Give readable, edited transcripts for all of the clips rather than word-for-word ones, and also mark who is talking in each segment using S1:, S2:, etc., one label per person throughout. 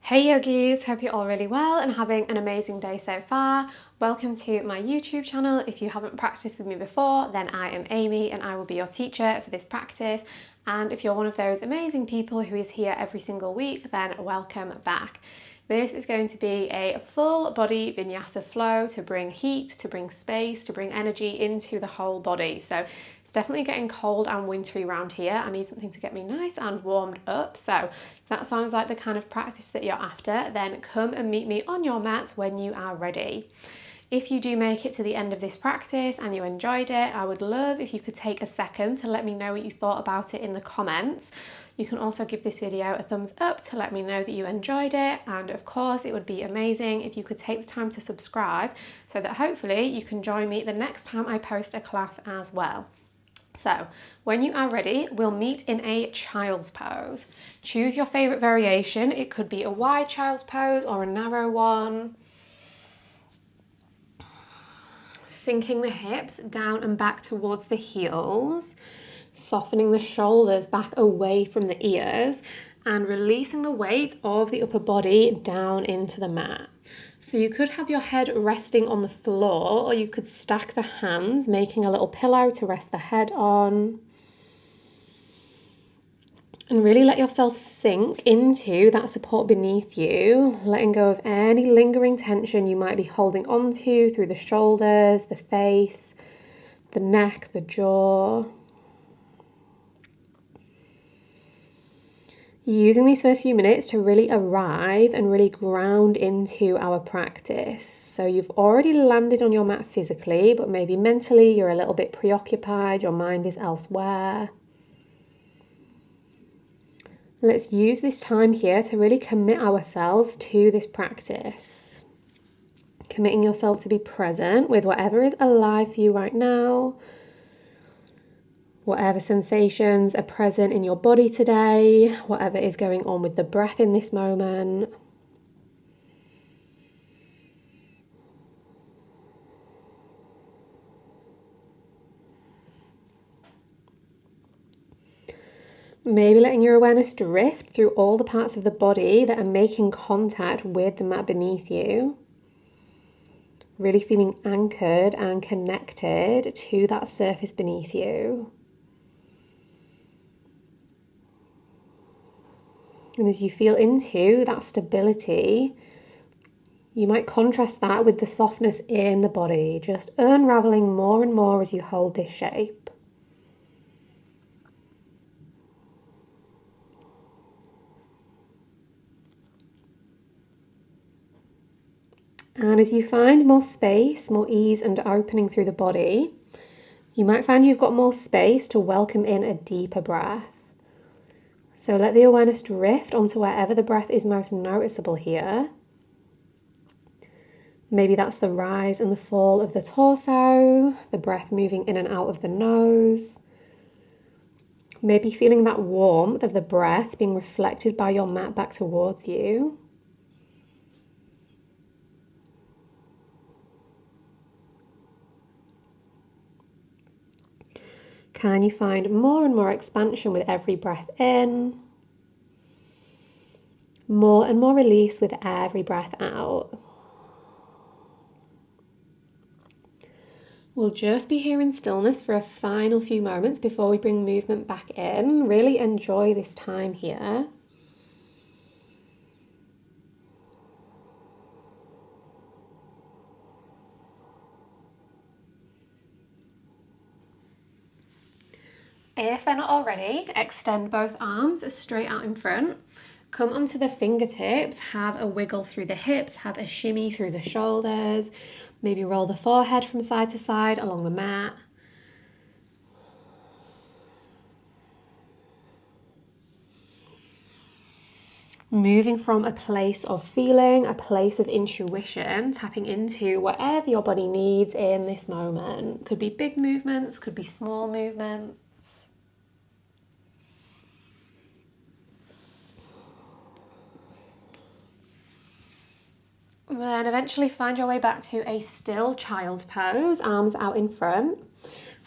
S1: Hey yogis, hope you're all really well and having an amazing day so far. Welcome to my YouTube channel. If you haven't practiced with me before, then I am Amy and I will be your teacher for this practice. And if you're one of those amazing people who is here every single week, then welcome back. This is going to be a full body vinyasa flow to bring heat, to bring space, to bring energy into the whole body. So it's definitely getting cold and wintry around here. I need something to get me nice and warmed up. So if that sounds like the kind of practice that you're after, then come and meet me on your mat when you are ready. If you do make it to the end of this practice and you enjoyed it, I would love if you could take a second to let me know what you thought about it in the comments. You can also give this video a thumbs up to let me know that you enjoyed it, and of course it would be amazing if you could take the time to subscribe so that hopefully you can join me the next time I post a class as well. So, when you are ready, we'll meet in a child's pose. Choose your favourite variation. It could be a wide child's pose or a narrow one. Sinking the hips down and back towards the heels, softening the shoulders back away from the ears, and releasing the weight of the upper body down into the mat. So you could have your head resting on the floor, or you could stack the hands, making a little pillow to rest the head on. And really let yourself sink into that support beneath you, letting go of any lingering tension you might be holding onto through the shoulders, the face, the neck, the jaw. Using these first few minutes to really arrive and really ground into our practice. So you've already landed on your mat physically, but maybe mentally you're a little bit preoccupied, your mind is elsewhere. Let's use this time here to really commit ourselves to this practice. Committing yourself to be present with whatever is alive for you right now. Whatever sensations are present in your body today. Whatever is going on with the breath in this moment. Maybe letting your awareness drift through all the parts of the body that are making contact with the mat beneath you. Really feeling anchored and connected to that surface beneath you. And as you feel into that stability, you might contrast that with the softness in the body, just unraveling more and more as you hold this shape. And as you find more space, more ease and opening through the body, you might find you've got more space to welcome in a deeper breath. So let the awareness drift onto wherever the breath is most noticeable here. Maybe that's the rise and the fall of the torso, the breath moving in and out of the nose. Maybe feeling that warmth of the breath being reflected by your mat back towards you. Can you find more and more expansion with every breath in? More and more release with every breath out. We'll just be here in stillness for a final few moments before we bring movement back in. Really enjoy this time here. If they're not already, extend both arms straight out in front. Come onto the fingertips, have a wiggle through the hips, have a shimmy through the shoulders. Maybe roll the forehead from side to side along the mat. Moving from a place of feeling, a place of intuition, tapping into whatever your body needs in this moment. Could be big movements, could be small movements. Then eventually find your way back to a still child's pose, arms out in front.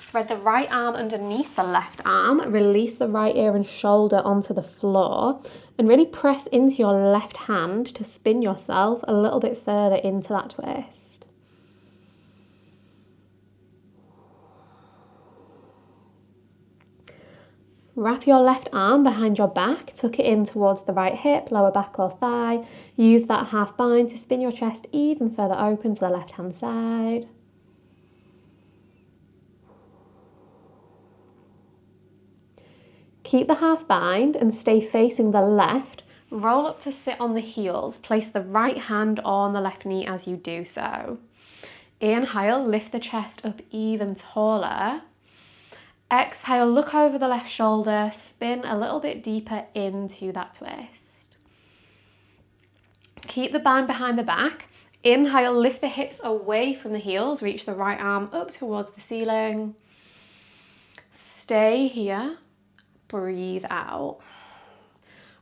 S1: Thread the right arm underneath the left arm, release the right ear and shoulder onto the floor, and really press into your left hand to spin yourself a little bit further into that twist. Wrap your left arm behind your back, tuck it in towards the right hip, lower back or thigh. Use that half bind to spin your chest even further open to the left hand side. Keep the half bind and stay facing the left. Roll up to sit on the heels. Place the right hand on the left knee as you do so. Inhale, lift the chest up even taller. Exhale, look over the left shoulder, spin a little bit deeper into that twist. Keep the bind behind the back. Inhale, lift the hips away from the heels, reach the right arm up towards the ceiling. Stay here. Breathe out.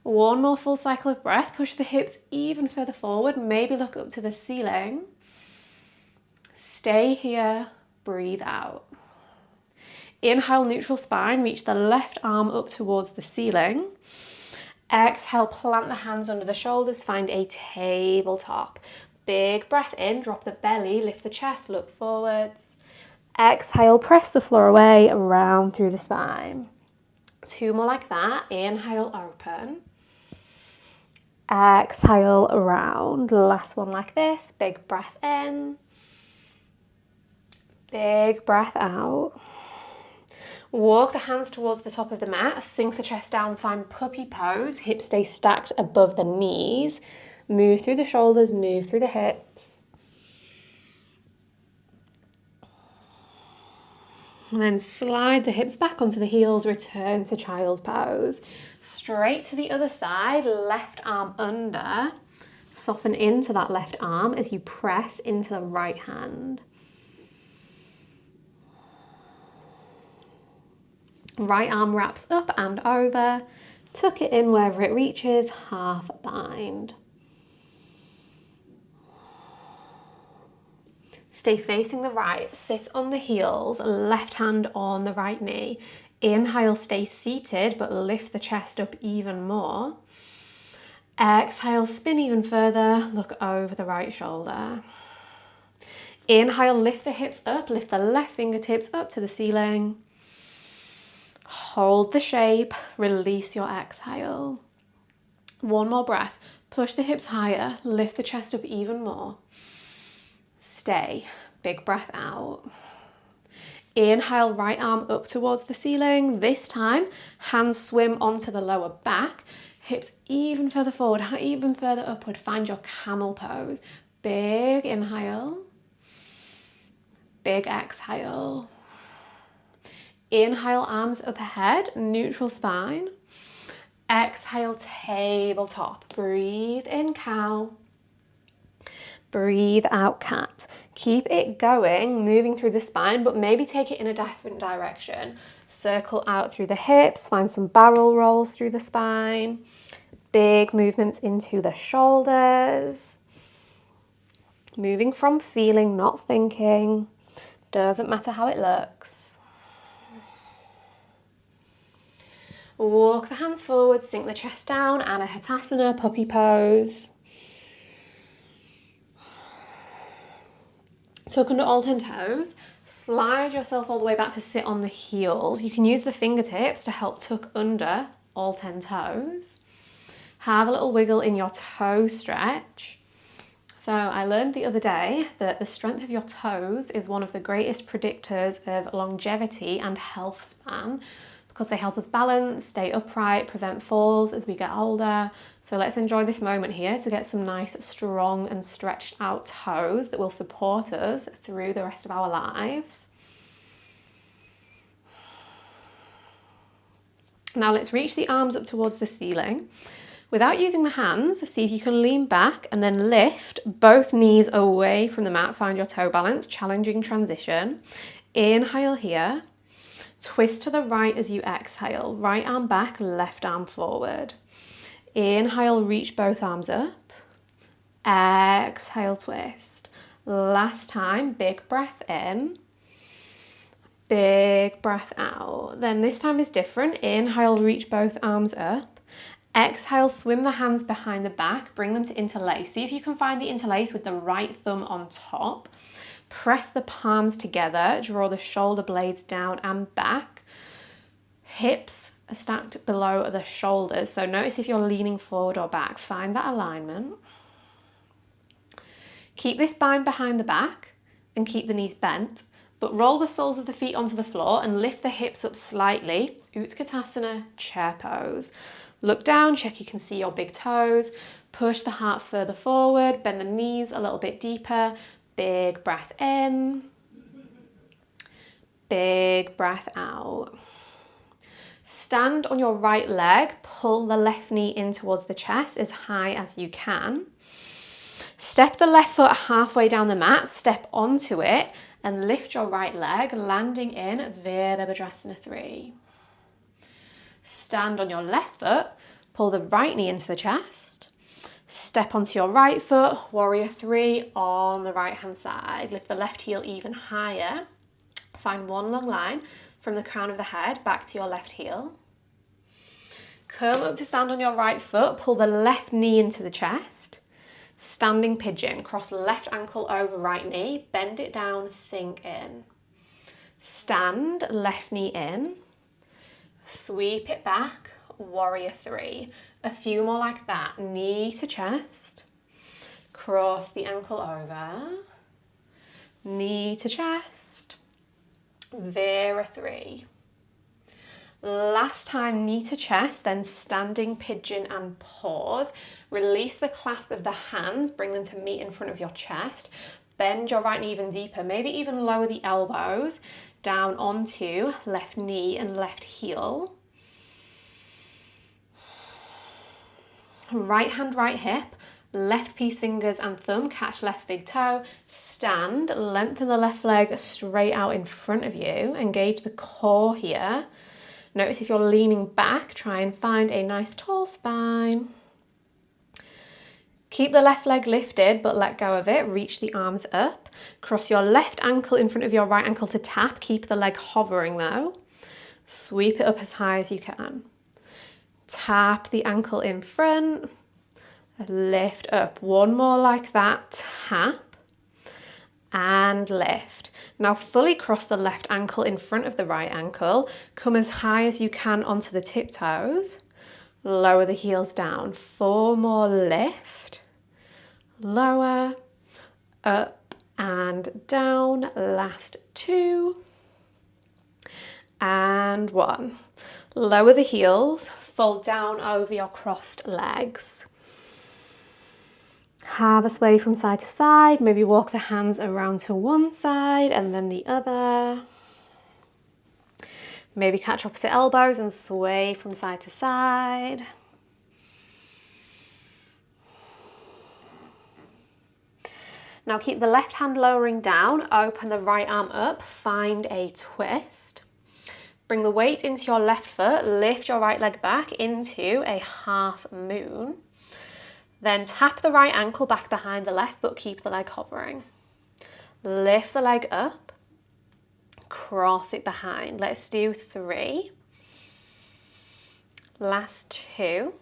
S1: One more full cycle of breath. Push the hips even further forward. Maybe look up to the ceiling. Stay here. Breathe out. Inhale, neutral spine. Reach the left arm up towards the ceiling. Exhale, plant the hands under the shoulders. Find a tabletop. Big breath in. Drop the belly. Lift the chest. Look forwards. Exhale, press the floor away. Round through the spine. Two more like that. Inhale, open. Exhale, round. Last one like this. Big breath in. Big breath out. Walk the hands towards the top of the mat. Sink the chest down. Find puppy pose. Hips stay stacked above the knees. Move through the shoulders. Move through the hips. And then slide the hips back onto the heels, return to child's pose. Straight to the other side, left arm under. Soften into that left arm as you press into the right hand. Right arm wraps up and over. Tuck it in wherever it reaches, half bind. Stay facing the right, sit on the heels, left hand on the right knee. Inhale, stay seated, but lift the chest up even more. Exhale, spin even further, look over the right shoulder. Inhale, lift the hips up, lift the left fingertips up to the ceiling. Hold the shape, release your exhale. One more breath, push the hips higher, lift the chest up even more. Stay. Big breath out. Inhale, right arm up towards the ceiling. This time, hands swim onto the lower back. Hips even further forward, even further upward. Find your camel pose. Big inhale. Big exhale. Inhale, arms up ahead, neutral spine. Exhale, tabletop. Breathe in, cow. Breathe out, cat. Keep it going, moving through the spine, but maybe take it in a different direction. Circle out through the hips, find some barrel rolls through the spine. Big movements into the shoulders. Moving from feeling, not thinking. Doesn't matter how it looks. Walk the hands forward, sink the chest down, Anahatasana, puppy pose. Tuck under all 10 toes, slide yourself all the way back to sit on the heels. You can use the fingertips to help tuck under all 10 toes. Have a little wiggle in your toe stretch. So I learned the other day that the strength of your toes is one of the greatest predictors of longevity and health span, because they help us balance, stay upright, prevent falls as we get older. So let's enjoy this moment here to get some nice, strong and stretched out toes that will support us through the rest of our lives. Now let's reach the arms up towards the ceiling. Without using the hands, see if you can lean back and then lift both knees away from the mat. Find your toe balance, challenging transition. Inhale here. Twist to the right as you exhale. Right arm back, left arm forward. Inhale, reach both arms up. Exhale, twist. Last time, big breath in. Big breath out. Then this time is different. Inhale, reach both arms up. Exhale, swim the hands behind the back, bring them to interlace. See if you can find the interlace with the right thumb on top. Press the palms together, draw the shoulder blades down and back. Hips are stacked below the shoulders. So notice if you're leaning forward or back, find that alignment. Keep this spine behind the back and keep the knees bent, but roll the soles of the feet onto the floor and lift the hips up slightly. Utkatasana, chair pose. Look down, check you can see your big toes. Push the heart further forward, bend the knees a little bit deeper. Big breath in. Big breath out. Stand on your right leg, pull the left knee in towards the chest as high as you can. Step the left foot halfway down the mat, step onto it and lift your right leg, landing in Virabhadrasana 3. Stand on your left foot, pull the right knee into the chest. Step onto your right foot, Warrior 3 on the right hand side. Lift the left heel even higher. Find one long line from the crown of the head back to your left heel. Come up to stand on your right foot, pull the left knee into the chest. Standing pigeon, cross left ankle over right knee, bend it down, sink in. Stand, left knee in. Sweep it back, Warrior 3. A few more like that, knee to chest. Cross the ankle over. Knee to chest. Vira 3. Last time, knee to chest, then standing pigeon and pause. Release the clasp of the hands, bring them to meet in front of your chest. Bend your right knee even deeper, maybe even lower the elbows down onto left knee and left heel. Right hand, right hip, left piece fingers and thumb, catch left big toe. Stand, lengthen the left leg straight out in front of you. Engage the core here. Notice if you're leaning back, try and find a nice tall spine. Keep the left leg lifted, but let go of it. Reach the arms up. Cross your left ankle in front of your right ankle to tap. Keep the leg hovering though. Sweep it up as high as you can. Tap the ankle in front. Lift up. One more like that. Tap. And lift. Now fully cross the left ankle in front of the right ankle. Come as high as you can onto the tiptoes. Lower the heels down. 4 more, lift. Lower, up and down. Last 2. And 1. Lower the heels. Fold down over your crossed legs. Have a sway from side to side. Maybe walk the hands around to one side and then the other. Maybe catch opposite elbows and sway from side to side. Now keep the left hand lowering down, open the right arm up, find a twist. Bring the weight into your left foot, lift your right leg back into a half moon. Then tap the right ankle back behind the left, but keep the leg hovering. Lift the leg up, cross it behind. Let's do 3. Last 2.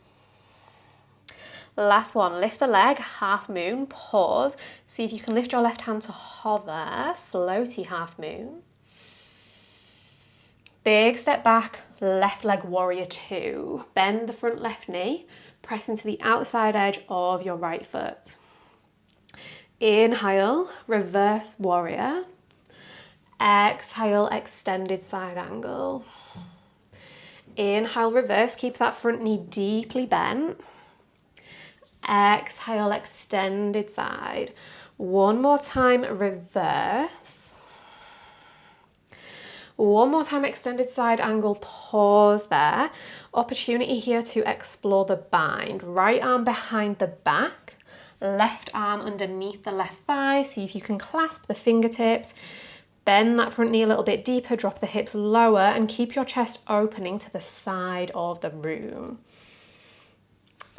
S1: Last 1, lift the leg, half moon, pause. See if you can lift your left hand to hover, floaty half moon. Big step back, left leg warrior 2. Bend the front left knee, press into the outside edge of your right foot. Inhale, reverse warrior. Exhale, extended side angle. Inhale, reverse, keep that front knee deeply bent. Exhale, extended side. One more time, reverse. One more time, extended side angle, pause there. Opportunity here to explore the bind. Right arm behind the back, left arm underneath the left thigh. See if you can clasp the fingertips. Bend that front knee a little bit deeper, drop the hips lower and keep your chest opening to the side of the room.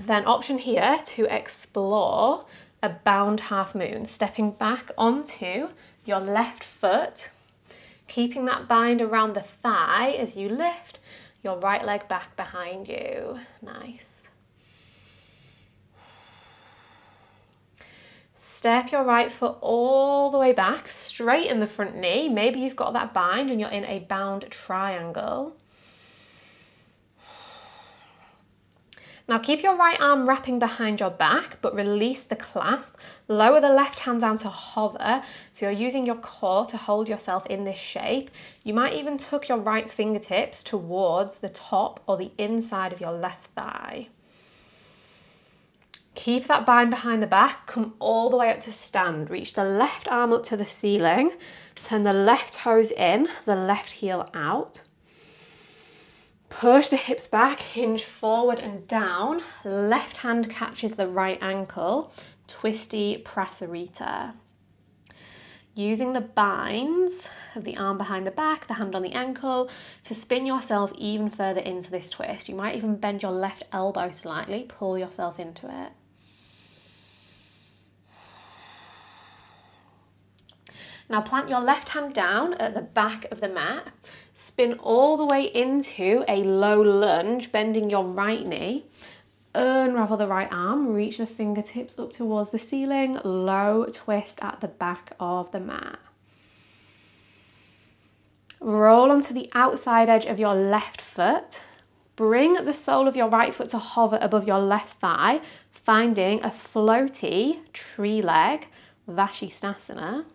S1: Then option here to explore a bound half moon, stepping back onto your left foot. Keeping that bind around the thigh as you lift your right leg back behind you. Nice. Step your right foot all the way back, straighten the front knee. Maybe you've got that bind and you're in a bound triangle. Now keep your right arm wrapping behind your back, but release the clasp. Lower the left hand down to hover, so you're using your core to hold yourself in this shape. You might even tuck your right fingertips towards the top or the inside of your left thigh. Keep that bind behind the back, come all the way up to stand. Reach the left arm up to the ceiling, turn the left toes in, the left heel out. Push the hips back, hinge forward and down. Left hand catches the right ankle, twisty prasarita. Using the binds of the arm behind the back, the hand on the ankle, to spin yourself even further into this twist. You might even bend your left elbow slightly, pull yourself into it. Now plant your left hand down at the back of the mat. Spin all the way into a low lunge, bending your right knee. Unravel the right arm, reach the fingertips up towards the ceiling. Low twist at the back of the mat. Roll onto the outside edge of your left foot. Bring the sole of your right foot to hover above your left thigh, finding a floaty tree leg, Vashisthasana.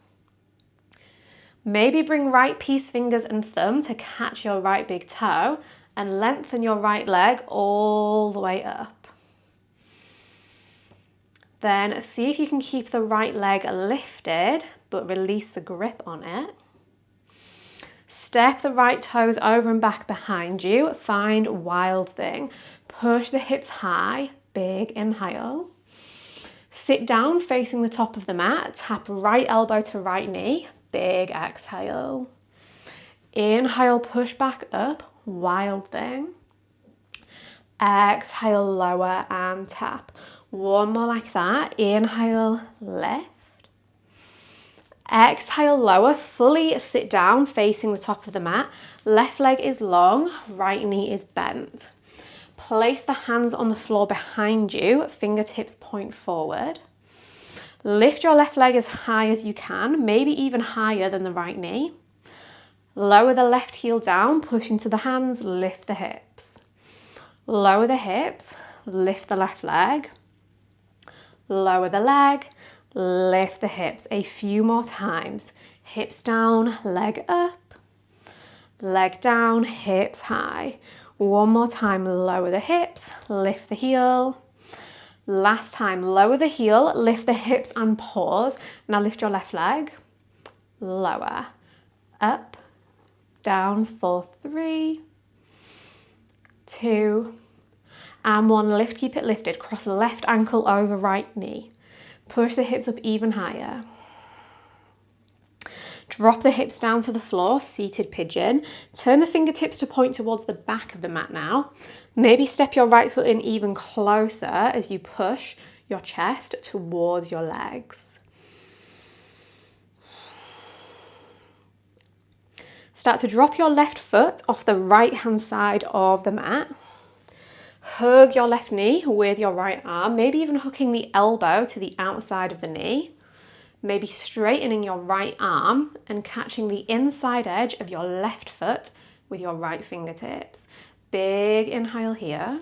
S1: Maybe bring right peace fingers and thumb to catch your right big toe and lengthen your right leg all the way up. Then see if you can keep the right leg lifted, but release the grip on it. Step the right toes over and back behind you. Find wild thing. Push the hips high, big inhale. Sit down facing the top of the mat. Tap right elbow to right knee. Big exhale. Inhale, push back up, wild thing. Exhale, lower and tap. One more like that. Inhale, lift. Exhale, lower, fully sit down facing the top of the mat. Left leg is long, right knee is bent. Place the hands on the floor behind you, fingertips point forward. Lift your left leg as high as you can, maybe even higher than the right knee. Lower the left heel down, push into the hands, lift the hips. Lower the hips, lift the left leg. Lower the leg, lift the hips. A few more times. Hips down, leg up. Leg down, hips high. One more time, lower the hips, lift the heel. Last time, lower the heel, lift the hips and pause. Now lift your left leg, lower, up, down for 3, 2, and 1. Lift, keep it lifted. Cross left ankle over right knee. Push the hips up even higher. Drop the hips down to the floor, seated pigeon. Turn the fingertips to point towards the back of the mat now. Maybe step your right foot in even closer as you push your chest towards your legs. Start to drop your left foot off the right hand side of the mat. Hug your left knee with your right arm, maybe even hooking the elbow to the outside of the knee. Maybe straightening your right arm and catching the inside edge of your left foot with your right fingertips. Big inhale here.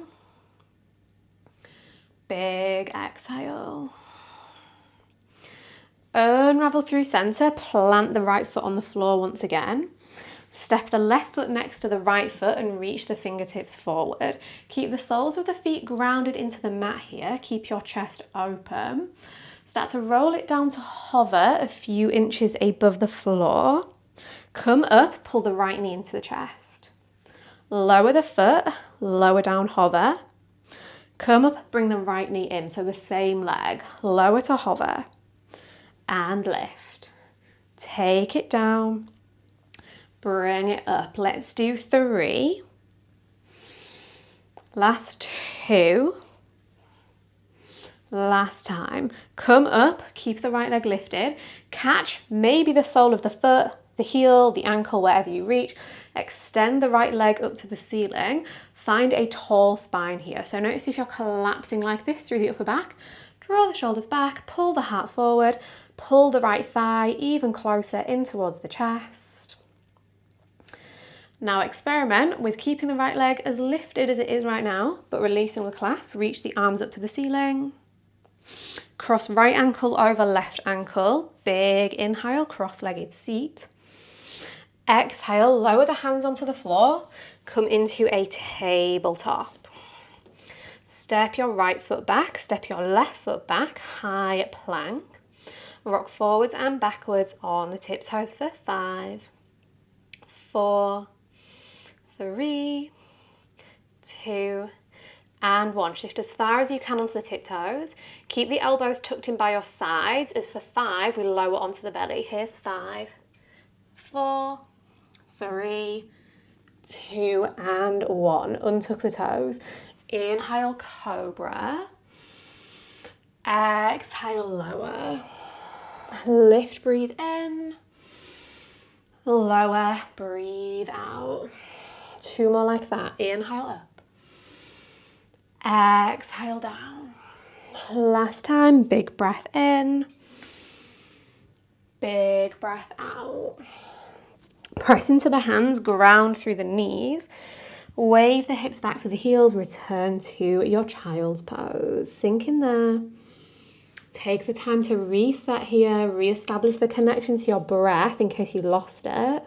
S1: Big exhale. Unravel through center, plant the right foot on the floor once again. Step the left foot next to the right foot and reach the fingertips forward. Keep the soles of the feet grounded into the mat here. Keep your chest open. Start to roll it down to hover a few inches above the floor. Come up, pull the right knee into the chest. Lower the foot, lower down, hover. Come up, bring the right knee in, so the same leg. Lower to hover and lift. Take it down, bring it up. Let's do 3. Last 2. Last time. Come up, keep the right leg lifted. Catch maybe the sole of the foot, the heel, the ankle, wherever you reach. Extend the right leg up to the ceiling. Find a tall spine here. So notice if you're collapsing like this through the upper back, draw the shoulders back, pull the heart forward, pull the right thigh even closer in towards the chest. Now experiment with keeping the right leg as lifted as it is right now, but releasing the clasp. Reach the arms up to the ceiling. Cross right ankle over left ankle. Big inhale, cross-legged seat. Exhale, lower the hands onto the floor. Come into a tabletop. Step your right foot back, step your left foot back, high plank. Rock forwards and backwards on the tiptoes for 5, 4, 3, 2, and 1. Shift as far as you can onto the tiptoes. Keep the elbows tucked in by your sides. As for 5, we lower onto the belly. Here's 5, 4, 3, 2, and 1. Untuck the toes. Inhale, cobra. Exhale, lower. Lift, breathe in. Lower, breathe out. 2 more like that. Inhale up. Exhale down. Last time, big breath in. Big breath out. Press into the hands, ground through the knees. Wave the hips back to the heels, return to your child's pose. Sink in there. Take the time to reset here, re-establish the connection to your breath in case you lost it.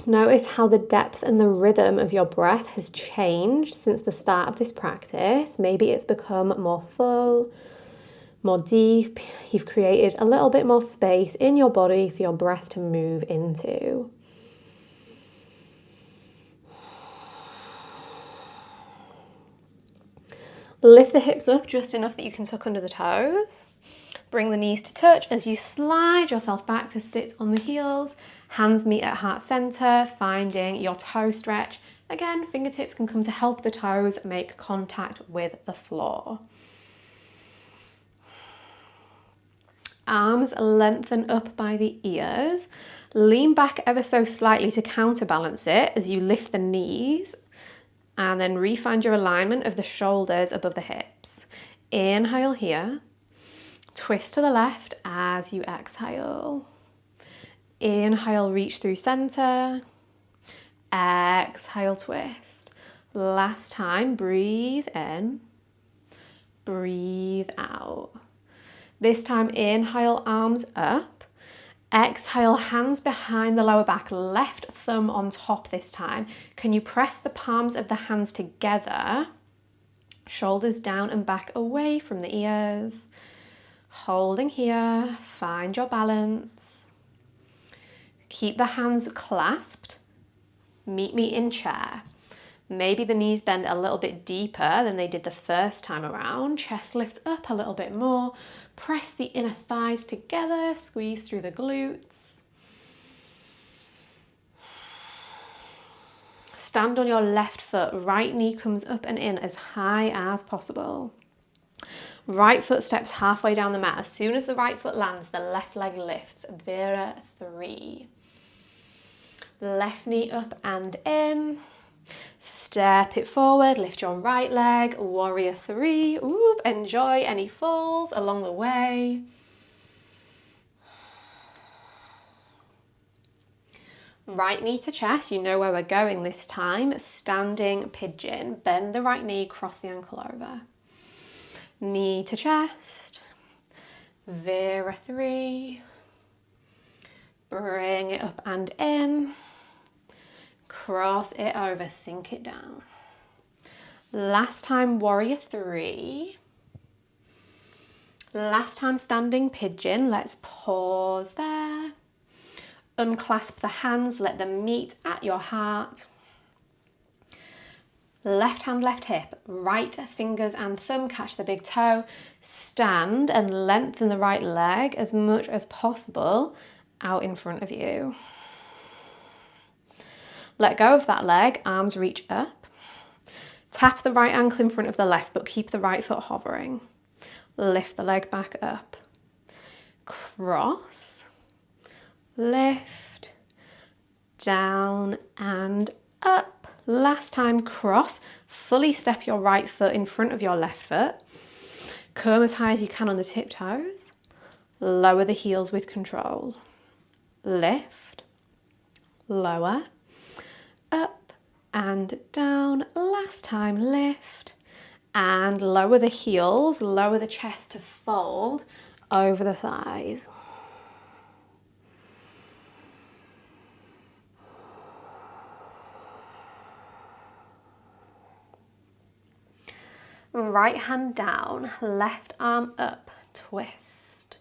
S1: Notice how the depth and the rhythm of your breath has changed since the start of this practice. Maybe it's become more full, more deep. You've created a little bit more space in your body for your breath to move into. Lift the hips up just enough that you can tuck under the toes. Bring the knees to touch as you slide yourself back to sit on the heels. Hands meet at heart center, finding your toe stretch. Again, fingertips can come to help the toes make contact with the floor. Arms lengthen up by the ears. Lean back ever so slightly to counterbalance it as you lift the knees. And then re-find your alignment of the shoulders above the hips. Inhale here. Twist to the left as you exhale. Inhale, reach through center. Exhale, twist. Last time, breathe in. Breathe out. This time, inhale, arms up. Exhale, hands behind the lower back, left thumb on top this time. Can you press the palms of the hands together? Shoulders down and back away from the ears. Holding here, find your balance. Keep the hands clasped. Meet me in chair. Maybe the knees bend a little bit deeper than they did the first time around. Chest lifts up a little bit more. Press the inner thighs together, squeeze through the glutes. Stand on your left foot, right knee comes up and in as high as possible. Right foot steps halfway down the mat. As soon as the right foot lands, the left leg lifts. Vira 3. Left knee up and in. Step it forward, lift your right leg, warrior 3. Ooh, enjoy any falls along the way. Right knee to chest, you know where we're going this time. Standing pigeon, bend the right knee, cross the ankle over. Knee to chest, Vira 3. Bring it up and in. Cross it over, sink it down. Last time, warrior 3. Last time, standing pigeon. Let's pause there. Unclasp the hands, let them meet at your heart. Left hand, left hip, right fingers and thumb catch the big toe. Stand and lengthen the right leg as much as possible out in front of you. Let go of that leg, arms reach up. Tap the right ankle in front of the left, but keep the right foot hovering. Lift the leg back up. Cross. lift, down and up. Last time, cross. Fully step your right foot in front of your left foot. Come as high as you can on the tiptoes. Lower the heels with control. Lift, lower, up and down. Last time, lift and lower the heels, lower the chest to fold over the thighs. Right hand down, left arm up, twist.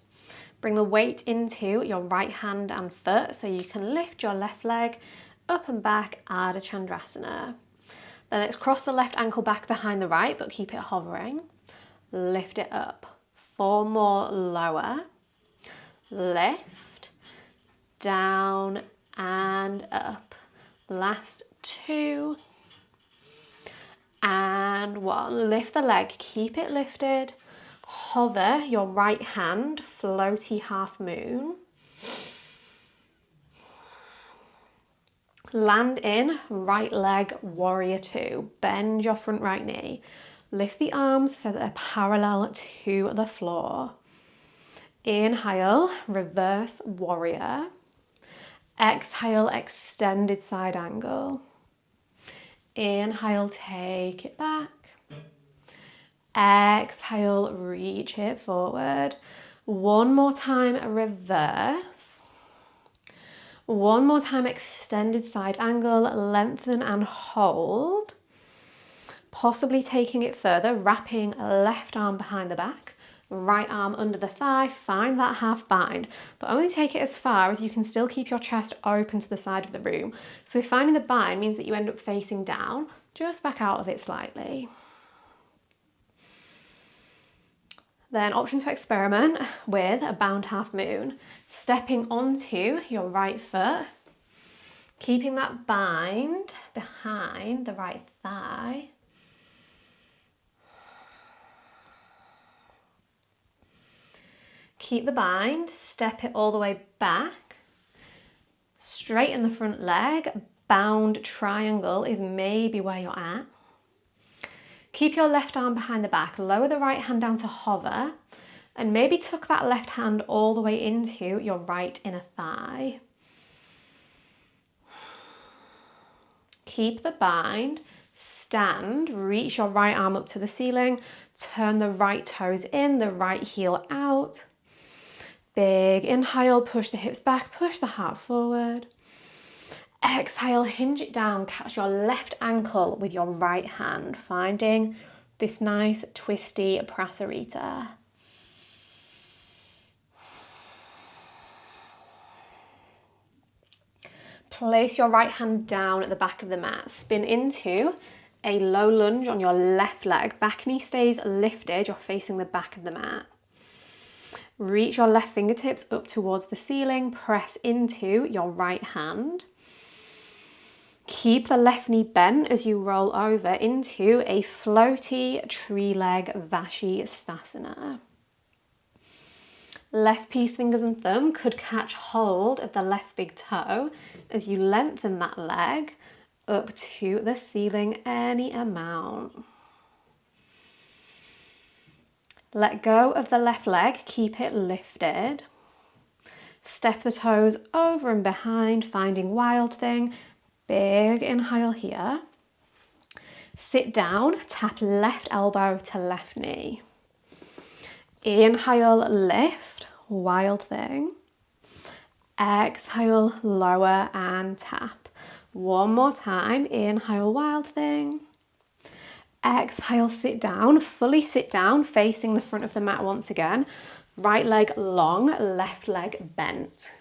S1: Bring the weight into your right hand and foot so you can lift your left leg up and back, Ardha Chandrasana. Then let's cross the left ankle back behind the right, but keep it hovering. Lift it up. 4 more, lower. Lift, down and up. Last 2. And 1. Lift the leg, keep it lifted. Hover your right hand, floaty half moon. Land in, right leg, warrior 2. Bend your front right knee. Lift the arms so that they're parallel to the floor. Inhale, reverse warrior. Exhale, extended side angle. Inhale, take it back. Exhale, reach it forward. One more time, reverse. One more time, extended side angle, lengthen and hold. Possibly taking it further, wrapping left arm behind the back, right arm under the thigh, find that half bind, but only take it as far as you can still keep your chest open to the side of the room. So if finding the bind means that you end up facing down, just back out of it slightly. Then option to experiment with a bound half moon. Stepping onto your right foot, keeping that bind behind the right thigh. Keep the bind, step it all the way back. Straighten the front leg, bound triangle is maybe where you're at. Keep your left arm behind the back, lower the right hand down to hover, and maybe tuck that left hand all the way into your right inner thigh. Keep the bind, stand, reach your right arm up to the ceiling, turn the right toes in, the right heel out. Big inhale, push the hips back, push the heart forward. Exhale, hinge it down, catch your left ankle with your right hand, finding this nice twisty prasarita. Place your right hand down at the back of the mat, spin into a low lunge on your left leg, back knee stays lifted, you're facing the back of the mat. Reach your left fingertips up towards the ceiling, press into your right hand. Keep the left knee bent as you roll over into a floaty tree leg Vashisthasana. Left peace fingers and thumb could catch hold of the left big toe as you lengthen that leg up to the ceiling any amount. Let go of the left leg, keep it lifted. Step the toes over and behind, finding wild thing. Big inhale here. Sit down, tap left elbow to left knee. Inhale, lift, wild thing. Exhale, lower and tap. One more time, inhale, wild thing. Exhale, sit down, fully sit down, facing the front of the mat once again. Right leg long, left leg bent.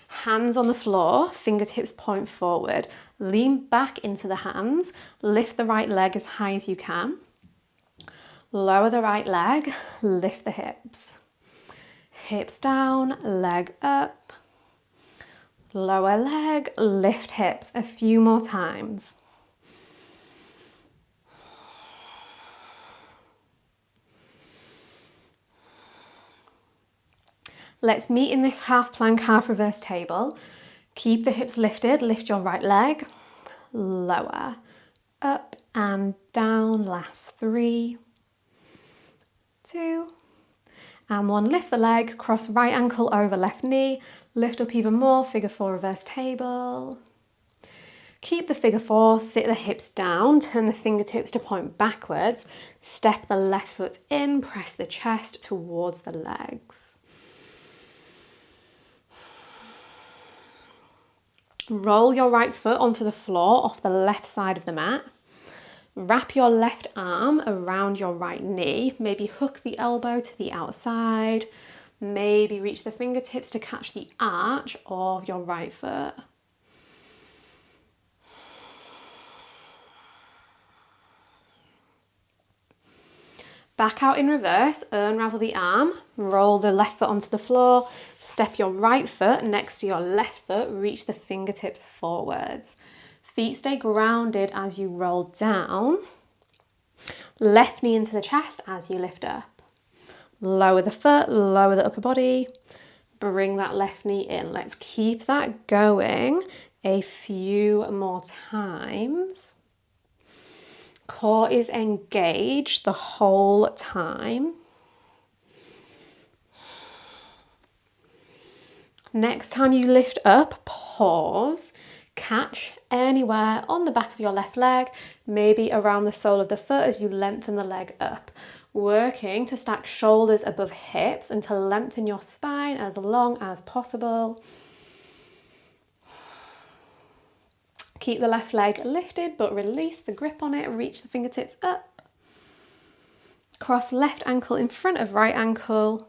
S1: Hands on the floor, fingertips point forward. Lean back into the hands, lift the right leg as high as you can. Lower the right leg, lift the hips. Hips down, leg up. Lower leg, lift hips a few more times. Let's meet in this half plank, half reverse table. Keep the hips lifted, lift your right leg, lower, up and down, last 3, 2, and 1. Lift the leg, cross right ankle over left knee, lift up even more, figure 4 reverse table. Keep the figure 4, sit the hips down, turn the fingertips to point backwards, step the left foot in, press the chest towards the legs. Roll your right foot onto the floor off the left side of the mat. Wrap your left arm around your right knee, maybe hook the elbow to the outside, maybe reach the fingertips to catch the arch of your right foot. Back out in reverse, unravel the arm, roll the left foot onto the floor, step your right foot next to your left foot, reach the fingertips forwards. Feet stay grounded as you roll down. Left knee into the chest as you lift up. Lower the foot, lower the upper body. Bring that left knee in. Let's keep that going a few more times. Core is engaged the whole time. Next time you lift up, pause. Catch anywhere on the back of your left leg, maybe around the sole of the foot as you lengthen the leg up. Working to stack shoulders above hips and to lengthen your spine as long as possible. Keep the left leg lifted, but release the grip on it. Reach the fingertips up. Cross left ankle in front of right ankle.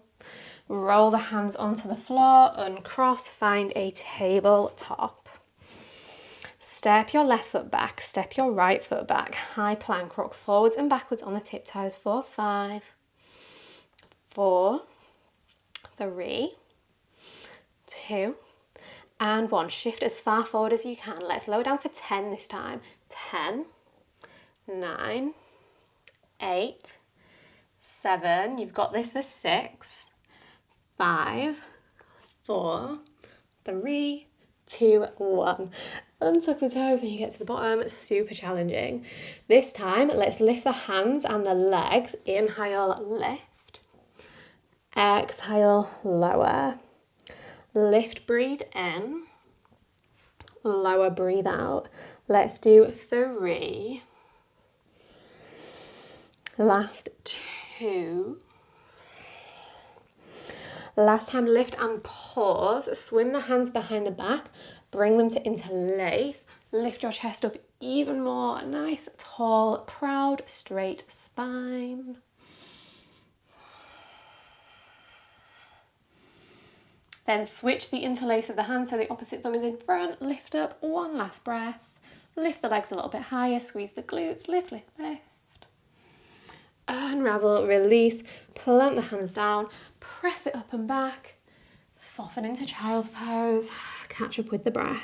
S1: Roll the hands onto the floor. Uncross. Find a tabletop. Step your left foot back. Step your right foot back. High plank. Rock forwards and backwards on the tiptoes for 5, 4, 3, 2, and 1. Shift as far forward as you can. Let's lower down for 10 this time. 10, 9, 8, 7. You've got this for 6, 5, 4, 3, 2, 1. Untuck the toes when you get to the bottom. It's super challenging. This time, let's lift the hands and the legs. Inhale, lift. Exhale, lower. Lift, breathe in. Lower, breathe out. Let's do 3. Last 2. Last time, lift and pause. Swim the hands behind the back. Bring them to interlace. Lift your chest up even more. Nice, tall, proud, straight spine. Then switch the interlace of the hand so the opposite thumb is in front. Lift up, 1 last breath. Lift the legs a little bit higher, squeeze the glutes, lift, lift, lift. Unravel, release, plant the hands down, press it up and back. Soften into child's pose, catch up with the breath.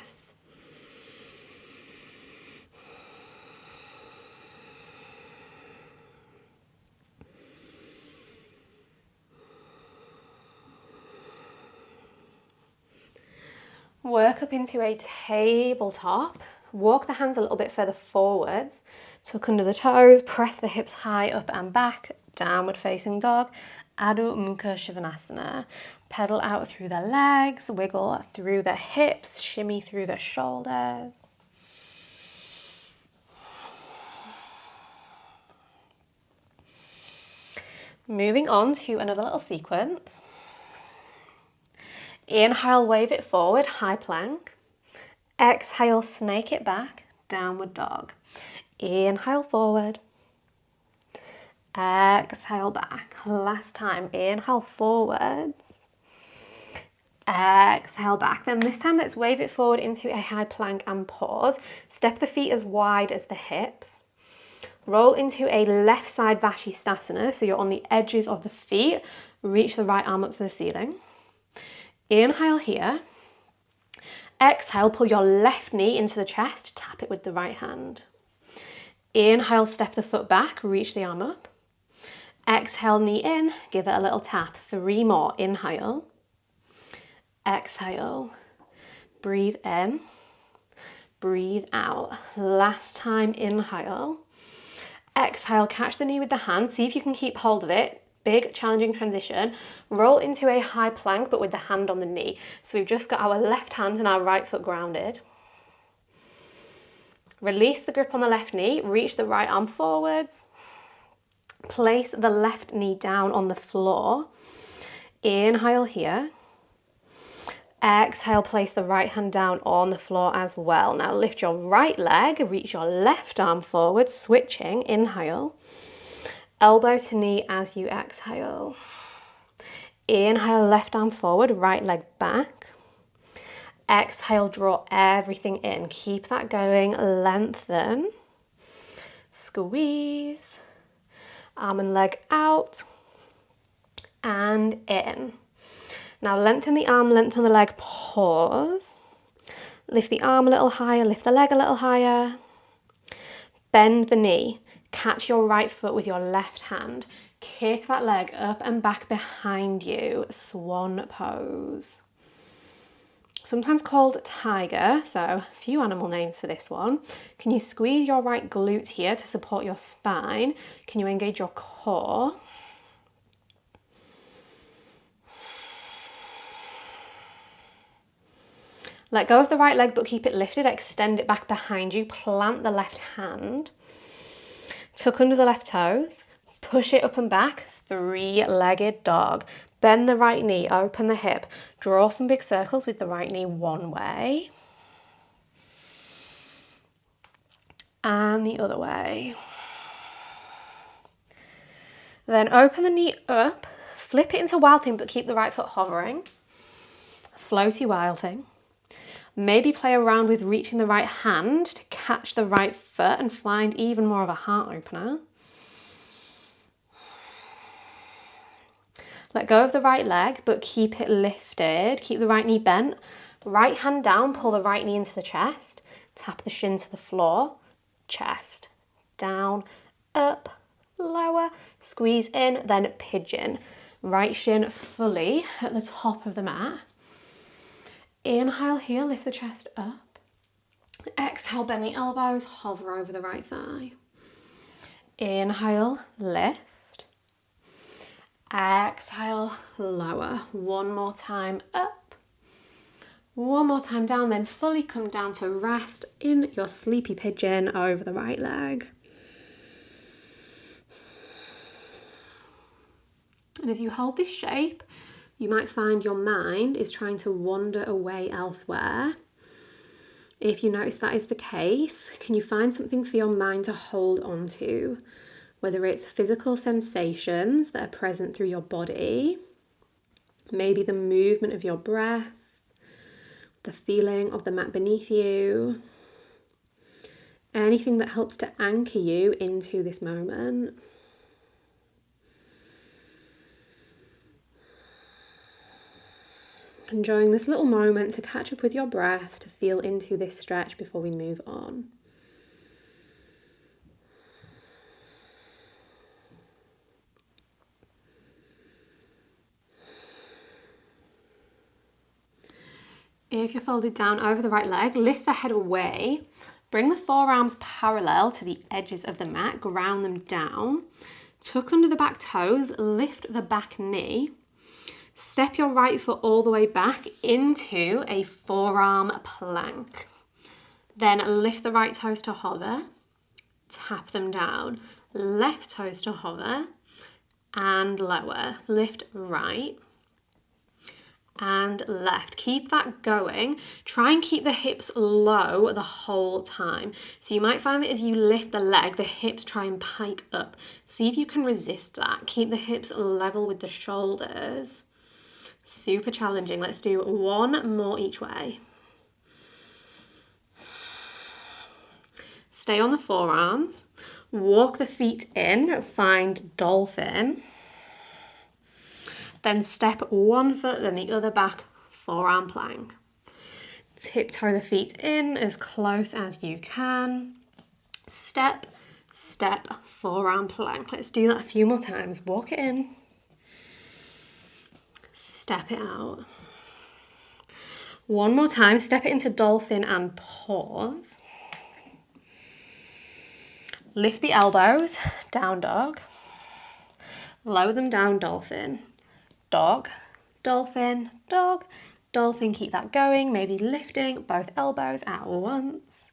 S1: Work up into a tabletop. Walk the hands a little bit further forwards. Tuck under the toes, press the hips high up and back. Downward facing dog. Adho Mukha Svanasana. Pedal out through the legs, wiggle through the hips, shimmy through the shoulders. Moving on to another little sequence. Inhale, wave it forward, high plank. Exhale, snake it back, downward dog. Inhale, forward. Exhale, back. Last time, inhale, forwards. Exhale, back. Then this time, let's wave it forward into a high plank and pause. Step the feet as wide as the hips. Roll into a left side Vashisthasana, so you're on the edges of the feet. Reach the right arm up to the ceiling. Inhale here. Exhale, pull your left knee into the chest, tap it with the right hand. Inhale, step the foot back, reach the arm up. Exhale, knee in, give it a little tap. 3 more, inhale. Exhale. Breathe in. Breathe out. Last time, inhale. Exhale, catch the knee with the hand. See if you can keep hold of it. Big, challenging transition. Roll into a high plank, but with the hand on the knee. So we've just got our left hand and our right foot grounded. Release the grip on the left knee. Reach the right arm forwards. Place the left knee down on the floor. Inhale here. Exhale, place the right hand down on the floor as well. Now lift your right leg, reach your left arm forward, switching. Inhale. Elbow to knee as you exhale. Inhale, left arm forward, right leg back. Exhale, draw everything in. Keep that going, lengthen. Squeeze. Arm and leg out. And in. Now lengthen the arm, lengthen the leg, pause. Lift the arm a little higher, lift the leg a little higher. Bend the knee. Catch your right foot with your left hand. Kick that leg up and back behind you. Swan pose. Sometimes called tiger, so a few animal names for this one. Can you squeeze your right glute here to support your spine? Can you engage your core? Let go of the right leg, but keep it lifted. Extend it back behind you. Plant the left hand. Tuck under the left toes. Push it up and back. Three-legged dog. Bend the right knee. Open the hip. Draw some big circles with the right knee one way. And the other way. Then open the knee up. Flip it into wild thing, but keep the right foot hovering. Floaty wild thing. Maybe play around with reaching the right hand to catch the right foot and find even more of a heart opener. Let go of the right leg, but keep it lifted. Keep the right knee bent. Right hand down, pull the right knee into the chest. Tap the shin to the floor. Chest. Down, up, lower. Squeeze in, then pigeon. Right shin fully at the top of the mat. Inhale here, lift the chest up. Exhale, bend the elbows, hover over the right thigh. Inhale, lift. Exhale, lower. One more time up. One more time down, then fully come down to rest in your sleepy pigeon over the right leg. And as you hold this shape, you might find your mind is trying to wander away elsewhere. If you notice that is the case, can you find something for your mind to hold on to? Whether it's physical sensations that are present through your body, maybe the movement of your breath, the feeling of the mat beneath you, anything that helps to anchor you into this moment. Enjoying this little moment to catch up with your breath, to feel into this stretch before we move on. If you're folded down over the right leg, lift the head away. Bring the forearms parallel to the edges of the mat, ground them down. Tuck under the back toes, lift the back knee. Step your right foot all the way back into a forearm plank. Then lift the right toes to hover, tap them down. Left toes to hover and lower. Lift right and left. Keep that going. Try and keep the hips low the whole time. So you might find that as you lift the leg, the hips try and pike up. See if you can resist that. Keep the hips level with the shoulders. Super challenging. Let's do one more each way. Stay on the forearms. Walk the feet in, find dolphin. Then step one foot, then the other back, forearm plank. Tiptoe the feet in as close as you can. Step, step, forearm plank. Let's do that a few more times. Walk it in. Step it out. One more time, step it into dolphin and pause. Lift the elbows, down dog. Lower them down, dolphin. Dog, dolphin, dog, dolphin. Keep that going, maybe lifting both elbows at once.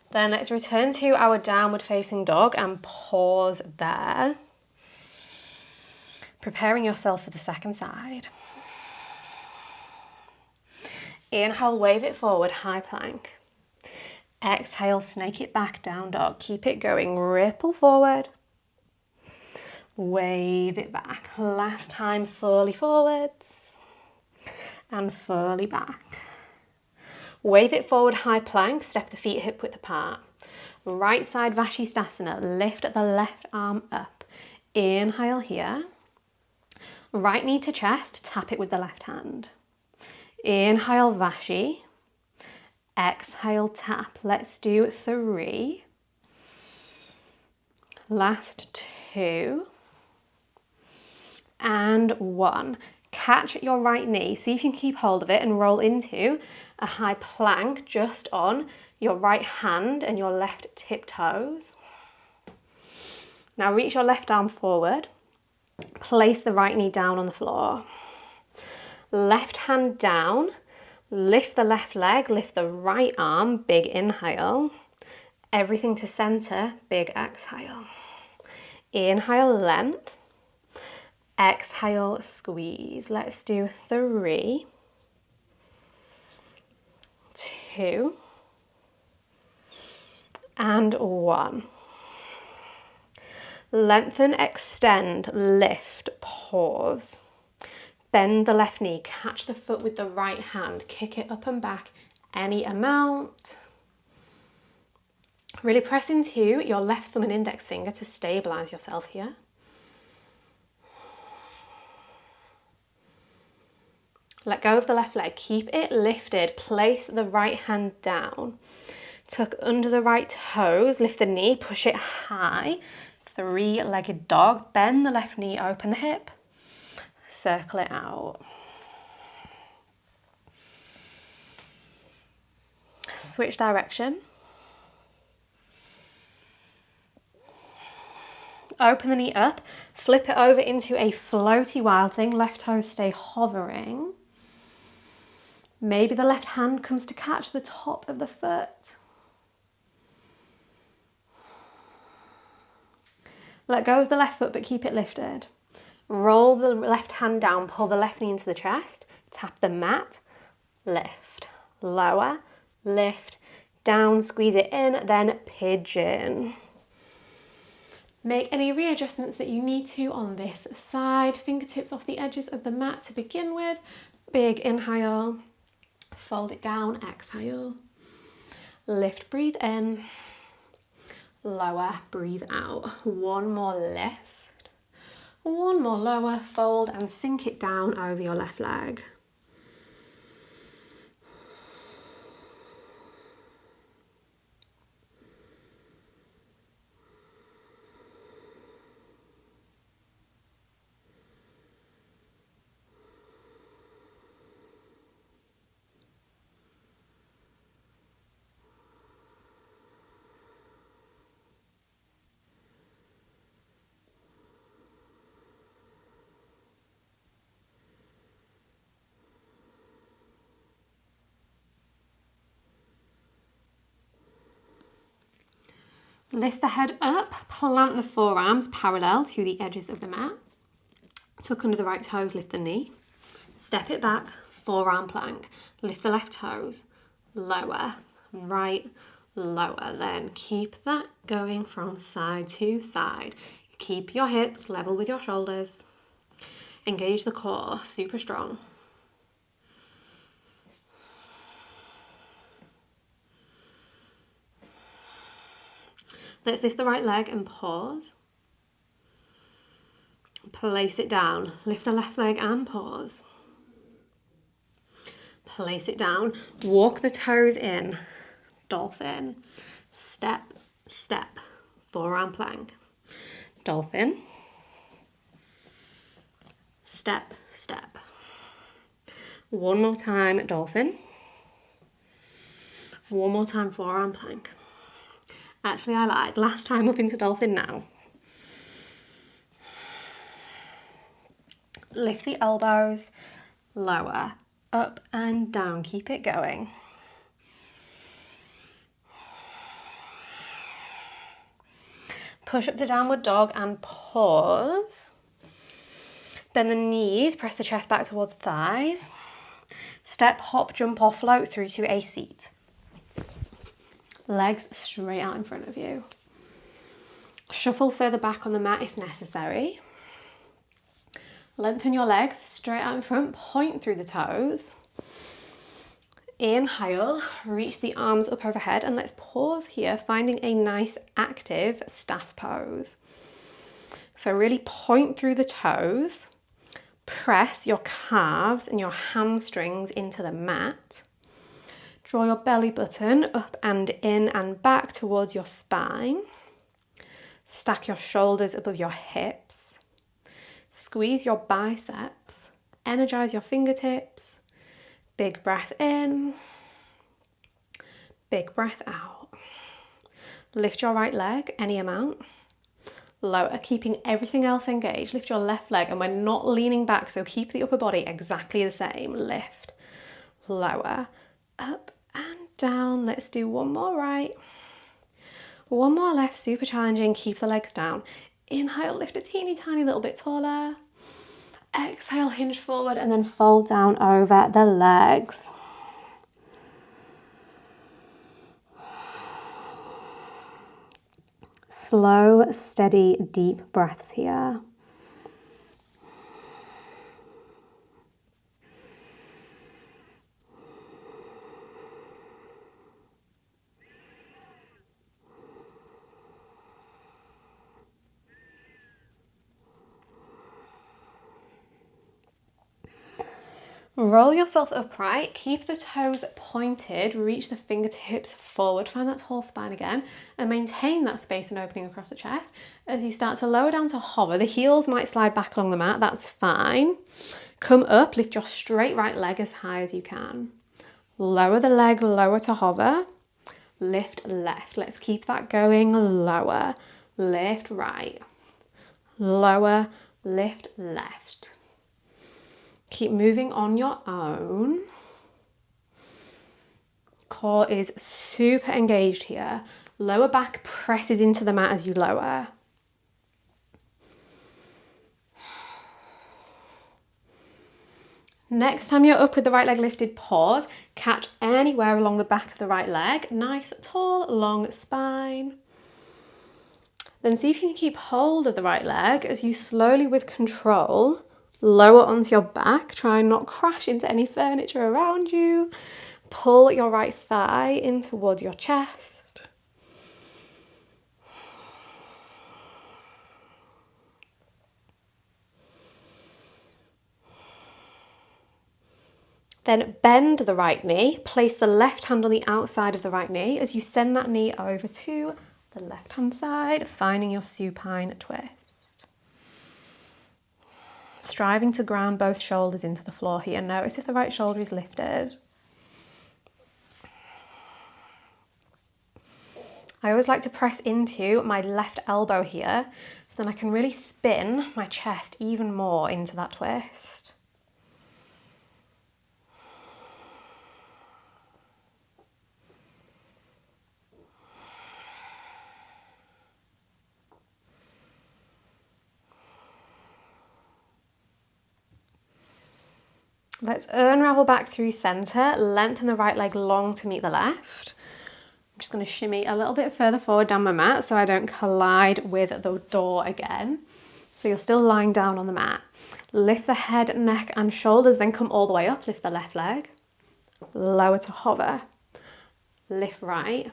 S1: Then let's return to our downward facing dog and pause there. Preparing yourself for the second side. Inhale, wave it forward, high plank. Exhale, snake it back, down dog. Keep it going, ripple forward. Wave it back. Last time, fully forwards and fully back. Wave it forward, high plank. Step the feet hip width apart. Right side Vashisthasana. Lift the left arm up. Inhale here. Right knee to chest, tap it with the left hand. Inhale, Vashi. Exhale, tap. Let's do 3. Last 2. And 1. Catch your right knee. See if you can keep hold of it and roll into a high plank just on your right hand and your left tiptoes. Now reach your left arm forward. Place the right knee down on the floor. Left hand down. Lift the left leg, lift the right arm, big inhale. Everything to center, big exhale. Inhale, length. Exhale, squeeze. Let's do 3, 2, and 1. Lengthen, extend, lift, pause. Bend the left knee, catch the foot with the right hand, kick it up and back any amount. Really press into your left thumb and index finger to stabilize yourself here. Let go of the left leg, keep it lifted, place the right hand down. Tuck under the right toes, lift the knee, push it high. 3-legged dog, bend the left knee, open the hip. Circle it out. Switch direction. Open the knee up, flip it over into a floaty wild thing. Left toes stay hovering. Maybe the left hand comes to catch the top of the foot. Let go of the left foot but keep it lifted. Roll the left hand down, pull the left knee into the chest, tap the mat, lift, lower, lift, down, squeeze it in, then pigeon. Make any readjustments that you need to on this side. Fingertips off the edges of the mat to begin with. Big inhale, fold it down, exhale. Lift, breathe in, lower, breathe out. One more lift. One more lower, fold and sink it down over your left leg. Lift the head up, plant the forearms parallel to the edges of the mat. Tuck under the right toes, lift the knee. Step it back, forearm plank. Lift the left toes, lower, right, lower. Then keep that going from side to side. Keep your hips level with your shoulders. Engage the core, super strong. Let's lift the right leg and pause. Place it down. Lift the left leg and pause. Place it down. Walk the toes in. Dolphin. Step, step. Forearm plank. Dolphin. step, step. One more time, dolphin. One more time, forearm plank. Actually, I lied. Last time up into dolphin now. Lift the elbows, lower, up and down. Keep it going. Push up to downward dog and pause. Bend the knees, press the chest back towards thighs. Step, hop, jump or float through to a seat. Legs straight out in front of you. Shuffle further back on the mat if necessary. Lengthen your legs straight out in front, point through the toes. Inhale, reach the arms up overhead, and let's pause here, finding a nice active staff pose. So really point through the toes, press your calves and your hamstrings into the mat. Draw your belly button up and in and back towards your spine. Stack your shoulders above your hips. Squeeze your biceps. Energize your fingertips. Big breath in. Big breath out. Lift your right leg, any amount. Lower, keeping everything else engaged. Lift your left leg, and we're not leaning back, so keep the upper body exactly the same. Lift, lower, up and down. Let's do one more right. One more left, super challenging. Keep the legs down. Inhale, lift a teeny tiny little bit taller. Exhale, hinge forward and then fold down over the legs. Slow, steady, deep breaths here. Roll yourself upright, keep the toes pointed, reach the fingertips forward, find that tall spine again, and maintain that space and opening across the chest. As you start to lower down to hover, the heels might slide back along the mat, that's fine. Come up, lift your straight right leg as high as you can. Lower the leg, lower to hover. Lift left, let's keep that going, lower. Lift right, lower, lift left. Keep moving on your own. Core is super engaged here. Lower back presses into the mat as you lower. Next time you're up with the right leg lifted, pause. Catch anywhere along the back of the right leg. Nice, tall, long spine. Then see if you can keep hold of the right leg as you slowly, with control, lower onto your back. Try and not crash into any furniture around you. Pull your right thigh in towards your chest. Then bend the right knee. Place the left hand on the outside of the right knee as you send that knee over to the left hand side, finding your supine twist. Striving to ground both shoulders into the floor here. Notice if the right shoulder is lifted. I always like to press into my left elbow here, so then I can really spin my chest even more into that twist. Let's unravel back through center, lengthen the right leg long to meet the left. I'm just going to shimmy a little bit further forward down my mat so I don't collide with the door again. So you're still lying down on the mat. Lift the head, neck and shoulders, then come all the way up. Lift the left leg, lower to hover, lift right,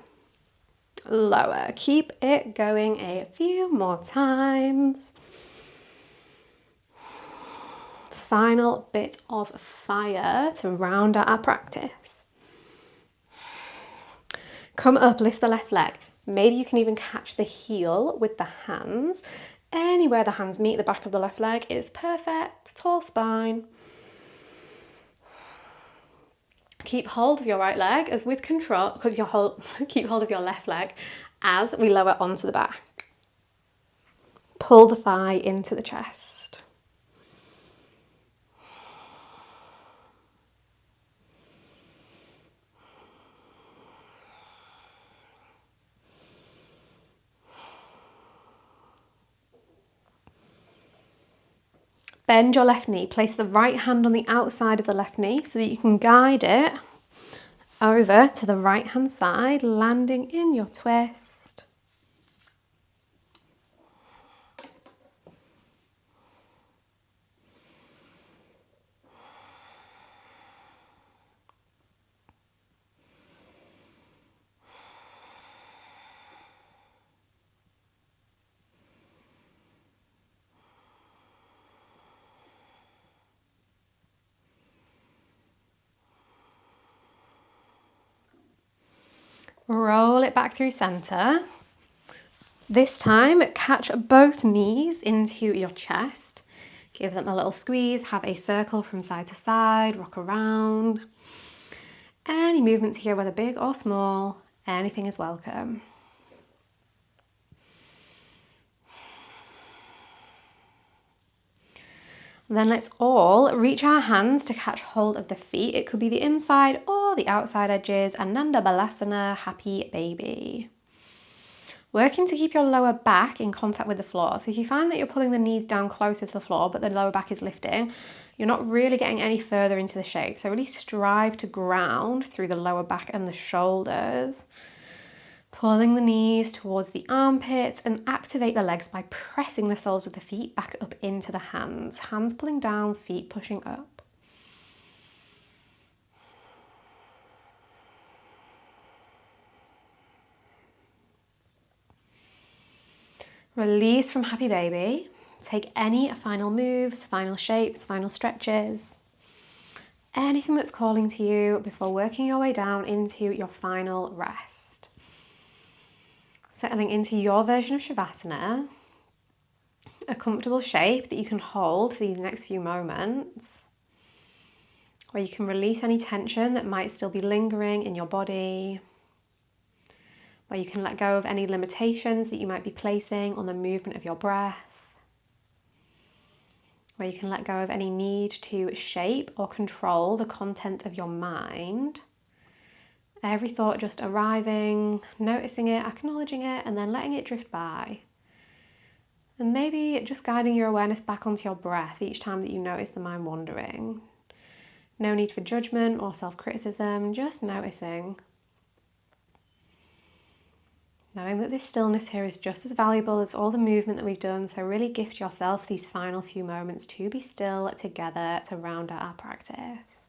S1: lower. Keep it going a few more times. Final bit of fire to round out our practice. Come up, lift the left leg. Maybe you can even catch the heel with the hands. Anywhere the hands meet the back of the left leg is perfect. Tall spine. Keep hold of your right leg as with control, keep hold of your left leg as we lower onto the back. Pull the thigh into the chest. Bend your left knee. Place the right hand on the outside of the left knee so that you can guide it over to the right hand side, landing in your twist. Roll it back through center. This time, catch both knees into your chest. Give them a little squeeze, have a circle from side to side, rock around. Any movements here, whether big or small, anything is welcome. Then let's all reach our hands to catch hold of the feet. It could be the inside or the outside edges. Ananda Balasana, happy baby. Working to keep your lower back in contact with the floor. So if you find that you're pulling the knees down closer to the floor, but the lower back is lifting, you're not really getting any further into the shape. So really strive to ground through the lower back and the shoulders. Pulling the knees towards the armpits and activate the legs by pressing the soles of the feet back up into the hands. Hands pulling down, feet pushing up. Release from happy baby. Take any final moves, final shapes, final stretches. Anything that's calling to you before working your way down into your final rest. Settling into your version of Savasana, a comfortable shape that you can hold for these next few moments, where you can release any tension that might still be lingering in your body, where you can let go of any limitations that you might be placing on the movement of your breath, where you can let go of any need to shape or control the content of your mind. Every thought just arriving, noticing it, acknowledging it, and then letting it drift by. And maybe just guiding your awareness back onto your breath each time that you notice the mind wandering. No need for judgment or self-criticism, just noticing. Knowing that this stillness here is just as valuable as all the movement that we've done, so really gift yourself these final few moments to be still together to round out our practice.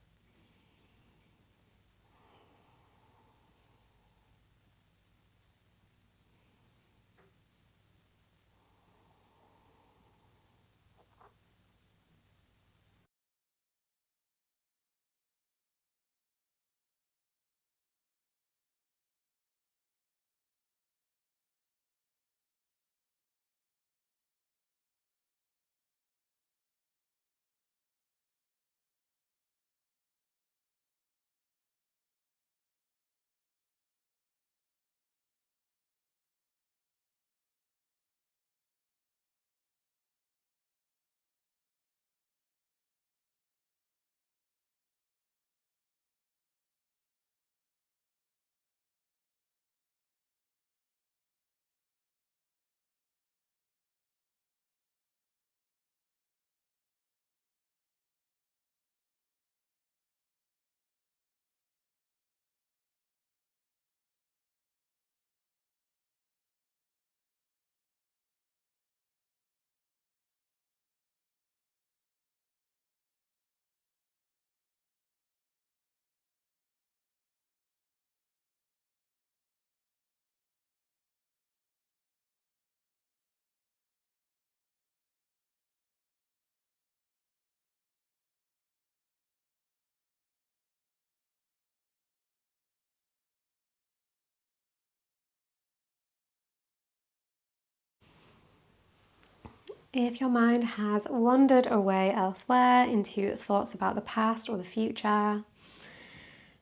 S1: If your mind has wandered away elsewhere into thoughts about the past or the future,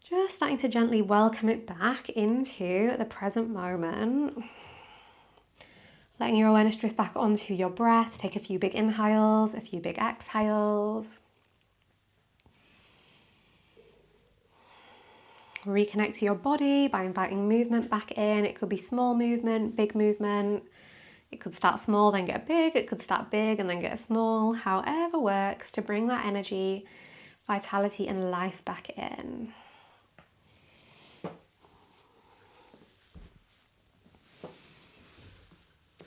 S1: just starting to gently welcome it back into the present moment. Letting your awareness drift back onto your breath. Take a few big inhales, a few big exhales. Reconnect to your body by inviting movement back in. It could be small movement, big movement. It could start small, then get big. It could start big and then get small. However works to bring that energy, vitality and life back in.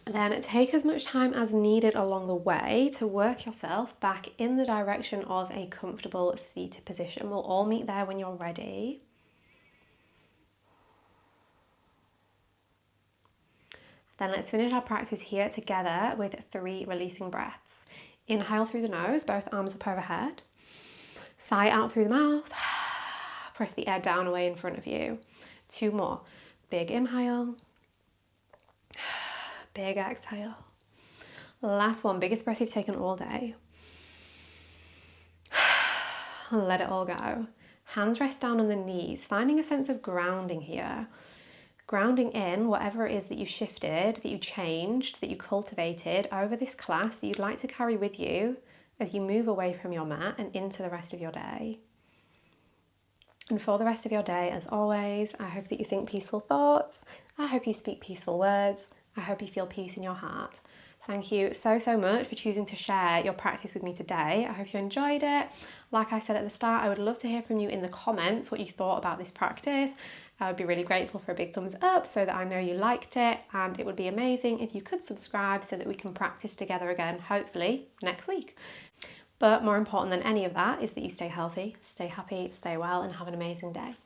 S1: Then take as much time as needed along the way to work yourself back in the direction of a comfortable seated position. We'll all meet there when you're ready. Then let's finish our practice here together with 3 releasing breaths. Inhale through the nose, both arms up overhead. Sigh out through the mouth. Press the air down away in front of you. 2 more. Big inhale. Big exhale. Last one, biggest breath you've taken all day. Let it all go. Hands rest down on the knees, finding a sense of grounding here. Grounding in whatever it is that you shifted, that you changed, that you cultivated over this class that you'd like to carry with you as you move away from your mat and into the rest of your day. And for the rest of your day, as always, I hope that you think peaceful thoughts. I hope you speak peaceful words. I hope you feel peace in your heart. Thank you so much for choosing to share your practice with me today. I hope you enjoyed it. Like I said at the start, I would love to hear from you in the comments what you thought about this practice. I would be really grateful for a big thumbs up so that I know you liked it, and it would be amazing if you could subscribe so that we can practice together again, hopefully next week. But more important than any of that is that you stay healthy, stay happy, stay well, and have an amazing day.